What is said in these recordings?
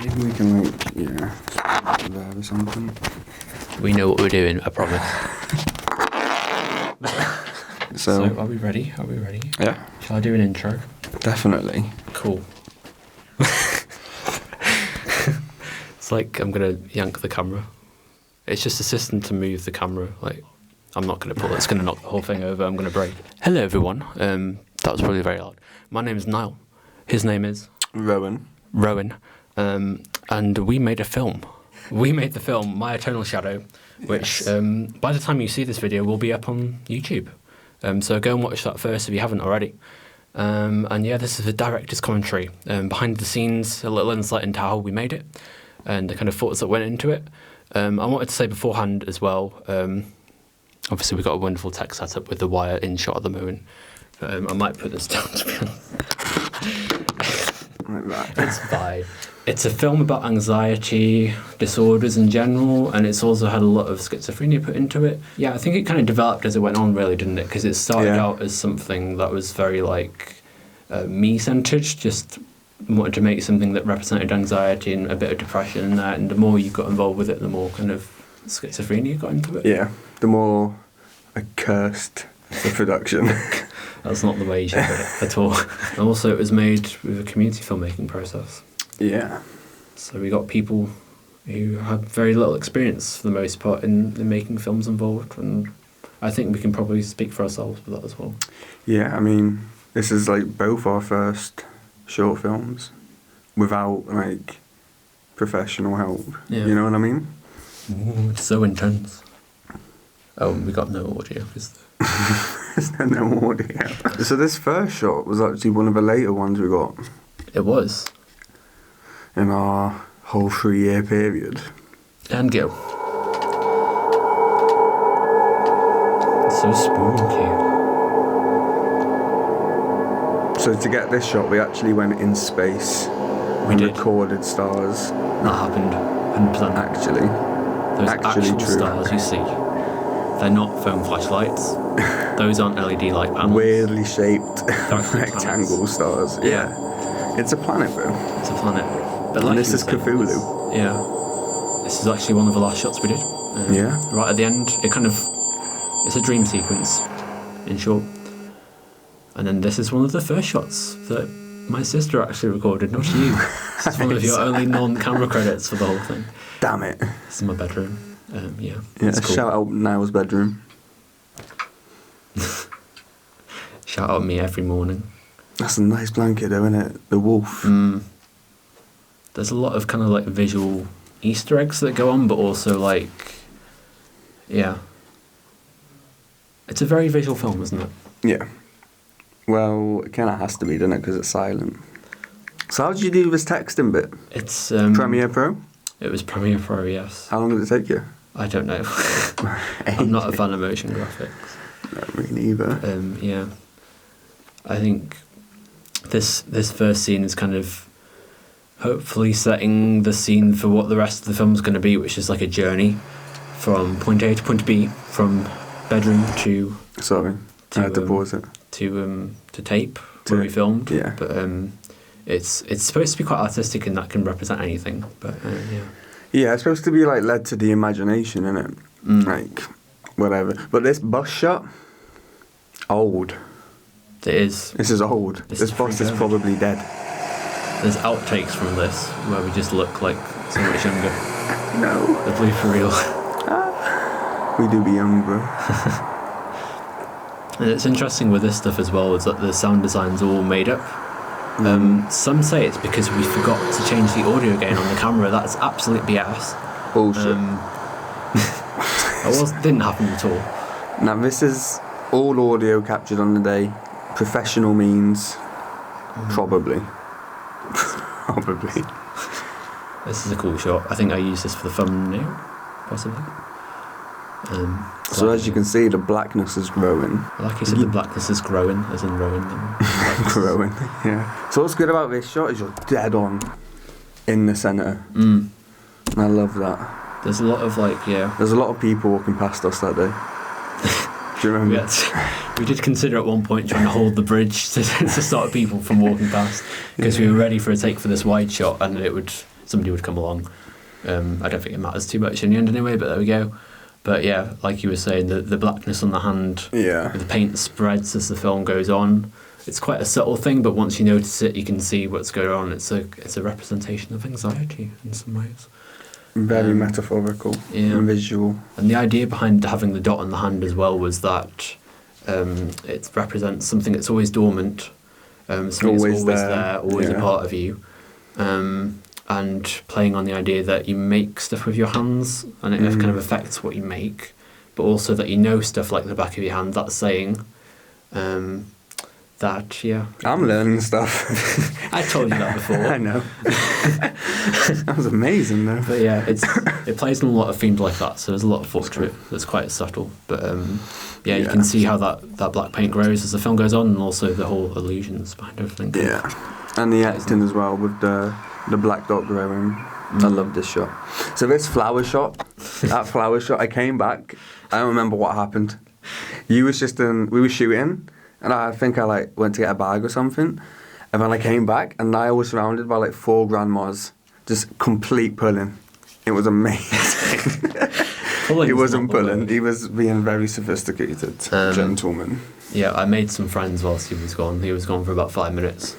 Maybe we can there or something. We know what we're doing, I promise. So are we ready? Yeah. Shall I do an intro? Definitely. Cool. It's like I'm going to yank the camera. It's just a system to move the camera. Like, I'm not going to pull it. It's going to knock the whole thing over. I'm going to break. Hello, everyone. That was probably very loud. My name is Niall. His name is? Rowan. And we made a film. We made the film My Eternal Shadow, which by the time you see this video will be up on YouTube. So go and watch that first if you haven't already. And yeah, this is a director's commentary. Behind the scenes, a little insight into how we made it and the kind of thoughts that went into it. I wanted to say beforehand as well, obviously we've got a wonderful tech setup with the wire in shot at the moment. But I might put this down to be honest. Like that. It's fine. It's a film about anxiety disorders in general, and it's also had a lot of schizophrenia put into it. Yeah, I think it kind of developed as it went on, really, didn't it? Because it started out as something that was very, me-centred, just wanted to make something that represented anxiety and a bit of depression and that, and the more you got involved with it, the more kind of schizophrenia got into it. Yeah, the more accursed the production. That's not the way you should put it at all. And also it was made with a community filmmaking process. Yeah. So we got people who had very little experience for the most part in making films involved, and I think we can probably speak for ourselves with that as well. Yeah, I mean, this is both our first short films without professional help. Yeah. You know what I mean? Ooh, it's so intense. Oh, we got no audio. There's no audio. So this first shot was actually one of the later ones we got. It was. In our whole 3-year period. And go. It's so spooky. So to get this shot, we actually went in space. We did. Recorded stars. That happened. 100%. Actually. Those actually actual true. stars you see, they're not phone flashlights. Those aren't LED light panels. Weirdly shaped rectangle rectangle stars. Yeah. It's a planet, bro. It's a planet. But and this is Cthulhu. Yeah. This is actually one of the last shots we did. Yeah. Right at the end, it's a dream sequence, in short. And then this is one of the first shots that my sister actually recorded, not you. This is one of your only non-camera credits for the whole thing. Damn it. This is my bedroom. Yeah. Yeah, Cool. shout out Niall's bedroom. Shout out me every morning. That's a nice blanket though, isn't it? The wolf. There's a lot of kind of visual Easter eggs that go on, but also yeah. It's a very visual film, isn't it? Yeah. Well, it kind of has to be, doesn't it? Because it's silent. So how did you do this texting bit? It's Premiere Pro? It was Premiere Pro, yes. How long did it take you? I don't know. I'm not a fan of motion graphics. No, me neither. Yeah. I think this first scene is kind of hopefully setting the scene for what the rest of the film's going to be, which is a journey from point A to point B, from bedroom to... Sorry, I had to pause it. To tape, where we filmed. Yeah. But it's supposed to be quite artistic and that can represent anything, but yeah. Yeah, it's supposed to be led to the imagination, isn't it? Whatever. But this bus shot, old. It is. This is old. This bus is probably dead. There's outtakes from this where we just look so much younger. No. The blue for real. We do be young, bro. And it's interesting with this stuff as well is that the sound design's all made up. Some say it's because we forgot to change the audio gain on the camera. That's absolute BS. Bullshit. Didn't happen at all. Now this is all audio captured on the day. Professional means probably. Probably. This is a cool shot. I think I used this for the thumbnail, possibly. So as you can see, the blackness is growing. Like you said, the blackness is growing, as in Rowan. Growing, yeah. So what's good about this shot is you're dead on in the centre. And I love that. There's a lot of There's a lot of people walking past us that day. Do you remember? We did consider at one point trying to hold the bridge to stop people from walking past because we were ready for a take for this wide shot and it would somebody would come along. I don't think it matters too much in the end anyway, but there we go. But yeah, like you were saying, the blackness on the hand, the paint spreads as the film goes on. It's quite a subtle thing, but once you notice it, you can see what's going on. It's a representation of anxiety in some ways. Very metaphorical and visual. And the idea behind having the dot on the hand as well was that it represents something that's always dormant, something always there, always a part of you. And playing on the idea that you make stuff with your hands and it kind of affects what you make, but also that you know stuff like the back of your hand. That's saying that, I'm learning stuff. I told you that before. I know. That was amazing, though. But yeah, it plays on a lot of themes like that, so there's a lot of thought to it that's quite subtle. But you can see how that black paint grows as the film goes on, and also the whole illusions behind everything. Yeah, and the acting as well with the black dot growing. I love this shot. So this flower shot, I came back. I don't remember what happened. We were shooting, and I think I went to get a bag or something, and then I came back, and Niall was surrounded by 4 grandmas, just complete pulling. It was amazing. He wasn't pulling. He was being very sophisticated gentleman. Yeah, I made some friends whilst he was gone. He was gone for about 5 minutes.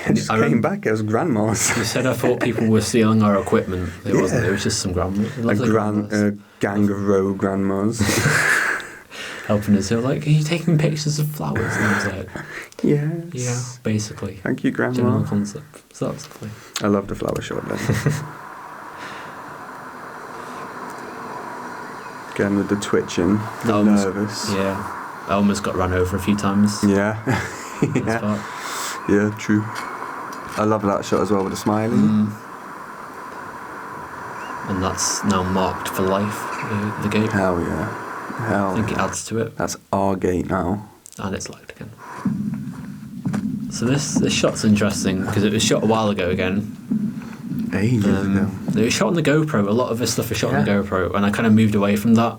I just came back as grandmas. You said I thought people were stealing our equipment. It wasn't. It was just some grandmas. A gang of row grandmas. Helping us. They were like, are you taking pictures of flowers? And I was like, yes. Yeah, basically. Thank you, Grandma. General concept. So that's lovely. I love the flower shot then. Again with the twitching, nervous. Yeah. I almost got run over a few times. Yeah. Yeah, true. I love that shot as well with the smiling. And that's now marked for life, the gate. Hell yeah. I think it adds to it. That's our gate now. And it's light again. So this shot's interesting because it was shot a while ago again. Ages ago. It was shot on the GoPro. A lot of this stuff was shot on the GoPro, and I kind of moved away from that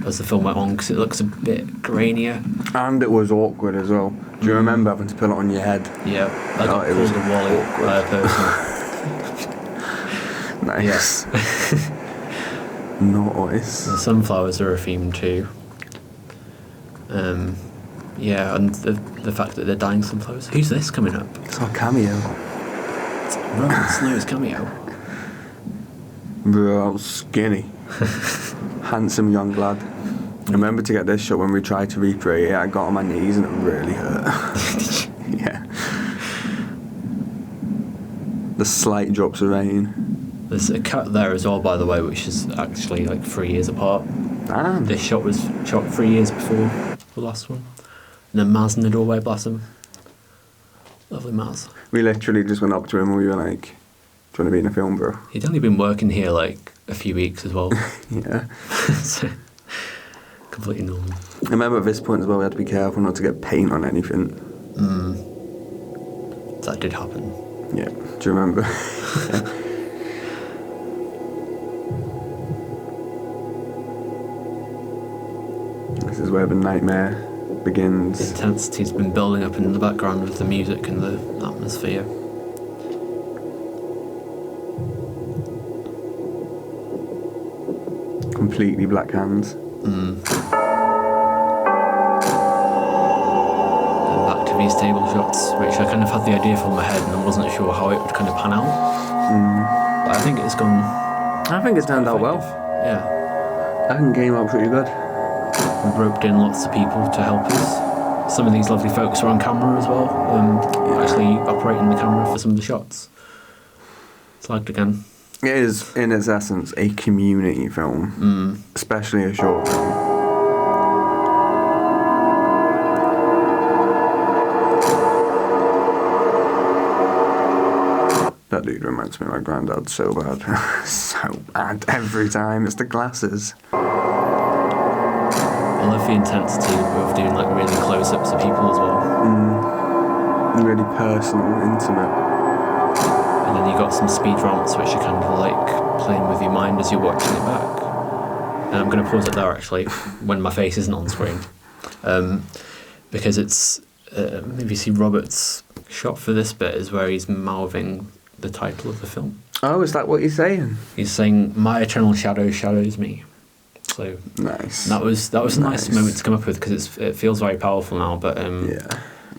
as the film went on because it looks a bit grainier. And it was awkward as well. Do you remember having to put it on your head? Yeah, I got pulled a wally by a person. Nice. Nice. The sunflowers are a theme too. And the fact that they're dying sunflowers. Who's this coming up? It's our cameo. It's Rowan Snow's cameo. Bro, skinny. Handsome young lad. I remember to get this shot when we tried to recreate it, I got on my knees and it really hurt. Yeah. The slight drops of rain. There's a cut there as well, by the way, which is actually 3 years apart. Damn. This shot was shot 3 years before the last one. And then Maz in the doorway, bless him. Lovely Maz. We literally just went up to him and we were like, do you want to be in a film, bro? He'd only been working here a few weeks as well. Yeah. So, completely normal. I remember at this point as well we had to be careful not to get paint on anything. That did happen. Yeah. Do you remember? Yeah. This is where the nightmare begins. The intensity's been building up in the background with the music and the atmosphere. Completely black hands. And back to these table shots, which I kind of had the idea for in my head and I wasn't sure how it would kind of pan out. But I think it's gone... I think it turned out well. Yeah. I think it came out pretty good. We roped in lots of people to help us. Some of these lovely folks are on camera as well, actually operating the camera for some of the shots. It's lagged again. It is, in its essence, a community film, especially a short film. That dude reminds me of my granddad so bad. So bad every time. It's the glasses. I love the intensity of doing really close-ups of people as well. Really personal, intimate. And then you got some speed ramps which are kind of playing with your mind as you're watching it back. And I'm going to pause it there actually, when my face isn't on screen. Because it's, maybe you see Robert's shot for this bit is where he's mouthing the title of the film. Oh, is that what he's saying? He's saying, "My eternal shadow shadows me." So Nice. that was a nice moment to come up with because it feels very powerful now. But Yeah,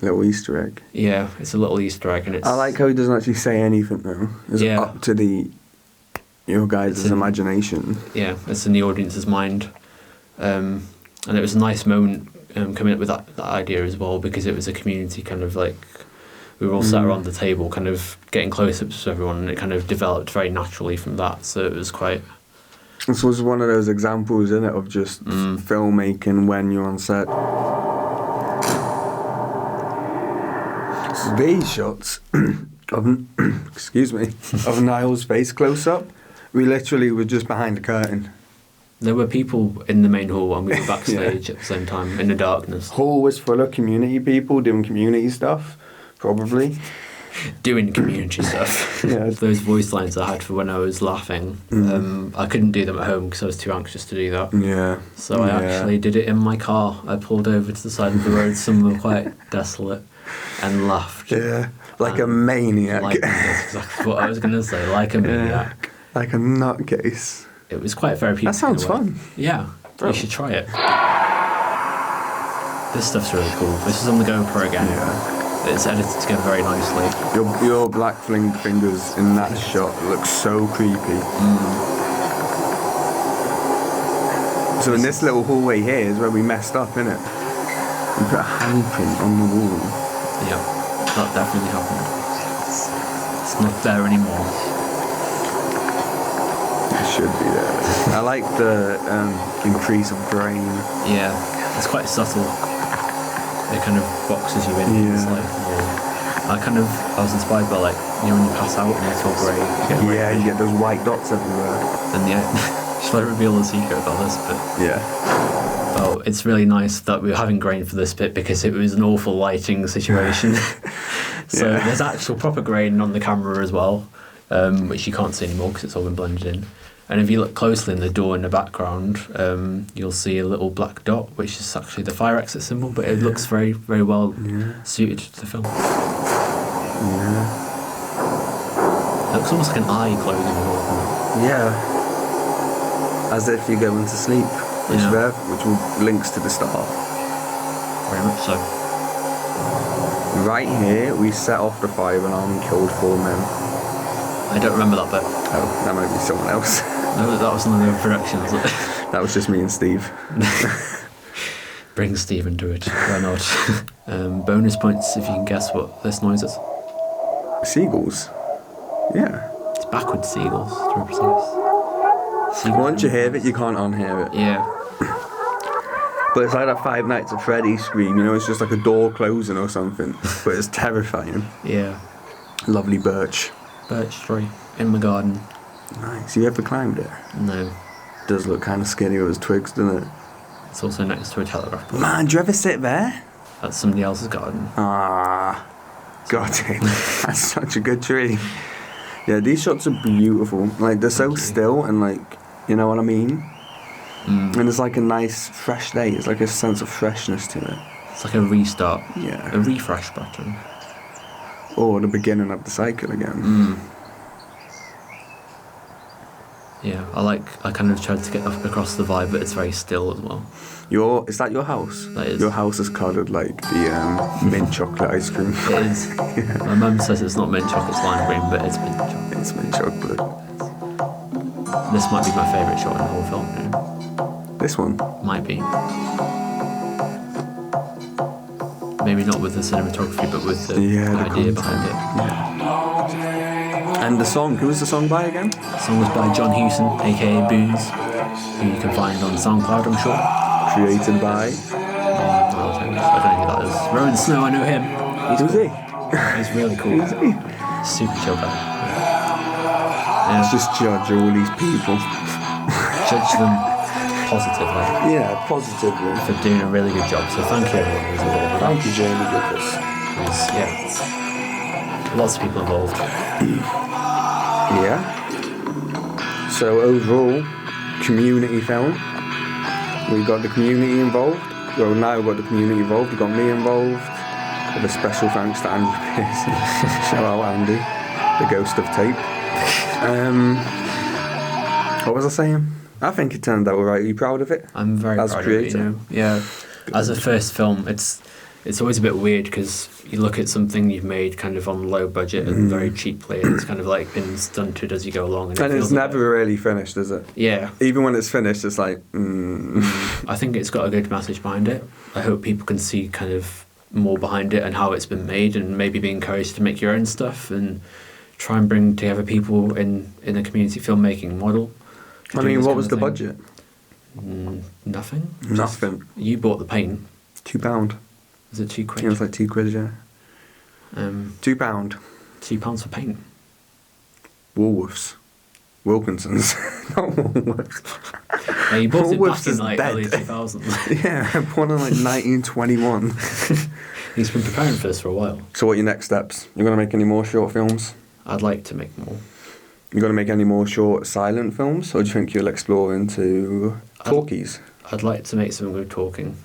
little Easter egg. yeah, it's a little Easter egg, and it's. I like how he doesn't actually say anything though. It's up to your guys' imagination. Yeah, it's in the audience's mind, and it was a nice moment coming up with that idea as well because it was a community kind of like. We were all sat around the table, kind of getting close-ups to everyone, and it kind of developed very naturally from that. So it was quite. This was one of those examples, isn't it, of just filmmaking when you're on set. So these shots of, excuse me, of Niall's face close-up, we literally were just behind the curtain. There were people in the main hall and we were backstage at the same time in the darkness. Hall was full of community people doing community stuff. Probably. Doing community stuff. Yeah. Those voice lines I had for when I was laughing, I couldn't do them at home because I was too anxious to do that. Yeah. So I actually did it in my car. I pulled over to the side of the road, somewhere quite desolate, and laughed. Yeah. Like a maniac. That's exactly what I was going to say, like a maniac. Like a nutcase. It was quite therapeutic. That sounds fun. Yeah. You should try it. This stuff's really cool. This is on the GoPro again. Yeah. It's edited together very nicely. Your black fingers in that shot look so creepy. So in this little hallway here is where we messed up, innit? We put a handprint on the wall. Yeah, that definitely happened. It's not there anymore. It should be there. I like the increase of grain. Yeah, it's quite subtle. It kind of boxes you in. Yeah. It's like, I was inspired by like, when you pass out and it's all grey. You get those white dots everywhere. And should I reveal the secret about this bit? Yeah. Oh, it's really nice that we were having grain for this bit because it was an awful lighting situation. So there's actual proper grain on the camera as well, which you can't see anymore because it's all been blended in. And if you look closely in the door in the background, you'll see a little black dot, which is actually the fire exit symbol, but it looks very, very well suited to the film. Yeah. It looks almost like an eye closing the door. Yeah. As if you're going to sleep, which links to the start. Very much so. Right here, we set off the fire alarm and killed 4 men. I don't remember that bit. Oh, that might be someone else. No, that was none of the production, was it? That was just me and Steve. Bring Steve into it. Why not? Bonus points if you can guess what this noise is. Seagulls. Yeah. It's backwards seagulls, to be precise. Once you hear it, you can't unhear it. Yeah. But it's like that Five Nights at Freddy's scream, it's just like a door closing or something. But it's terrifying. Yeah. Lovely birch. Birch tree in my garden. Nice. You ever climbed it? No. Does look kind of skinny with its twigs, doesn't it? It's also next to a telegraph pole. Man, do you ever sit there? That's somebody else's garden. Ah, got it. That's such a good tree. Yeah, these shots are beautiful. Like, they're so still and, like, you know what I mean? And it's like a nice, fresh day. It's like a sense of freshness to it. It's like a restart. Yeah. A refresh button. Or the beginning of the cycle again. Yeah, I kind of tried to get across the vibe, but it's very still as well. Is that your house? That is. Your house is coloured like the mint chocolate ice cream. It is. Yeah. My mum says it's not mint chocolate, it's lime cream, but it's mint chocolate. It's mint chocolate. This might be my favourite shot in the whole film. Yeah. This one? Might be. Maybe not with the cinematography, but with the idea behind it. Yeah. And the song, who was the song by again? The song was by John Hewson, aka Boons, who you can find on SoundCloud, I'm sure. Created by? I don't know who that is. Rowan Snow, I know him. Who's he? He's really cool. Who's he? Super chill guy. Let's just judge all these people. Judge them positively. Yeah, positively. For doing a really good job. So thank you everyone who's involved. Thank you, Jamie Griffiths. Lots of people involved. Yeah. So overall, community film. We got the community involved. Well, now we've got the community involved. We've got me involved. With a special thanks to Andy Pearson. Shout out Andy, the ghost of tape. What was I saying? I think it turned out alright. Are you proud of it? I'm very As proud creator? of it, Yeah. As a first film, it's always a bit weird because you look at something you've made kind of on low budget and very cheaply, and it's kind of like been stunted as you go along. And it it's feels never really finished, is it? Yeah. Even when it's finished, it's like, I think it's got a good message behind it. I hope people can see kind of more behind it and how it's been made, and maybe be encouraged to make your own stuff and try and bring together people in a community filmmaking model. I mean, what was the budget? Nothing. Nothing. You bought the paint. £2. Was it £2? It was like £2, yeah. £2. £2 for paint. Woolworths. Wilkinson's. Not Woolworths. Yeah, you bought it Woolworths back in is like dead. early 2000s. Yeah, I bought it in like 1921. He's been preparing for this for a while. So what are your next steps? You're going to make any more short films? I'd like to make more. You're going to make any more short silent films? Or do you think you'll explore into talkies? I'd like to make something with talking.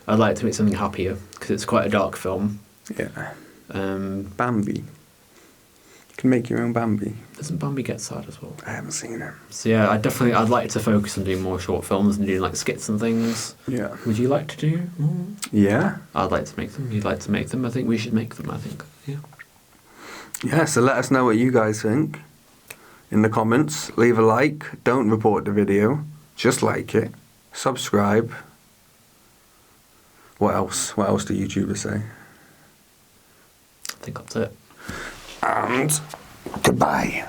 I'd like to make something happier because it's quite a dark film. Yeah. Um, Bambi. You can make your own Bambi. Doesn't Bambi get sad as well? I haven't seen it. So yeah, I'd like to focus on doing more short films and doing like skits and things. Yeah. Would you like to do more? Yeah? I'd like to make them. You'd like to make them. I think we should make them. I think. Yeah. Yeah, so let us know what you guys think in the comments. Leave a like. Don't report the video. Just like it. Subscribe. What else? What else do YouTubers say? I think that's it. And goodbye.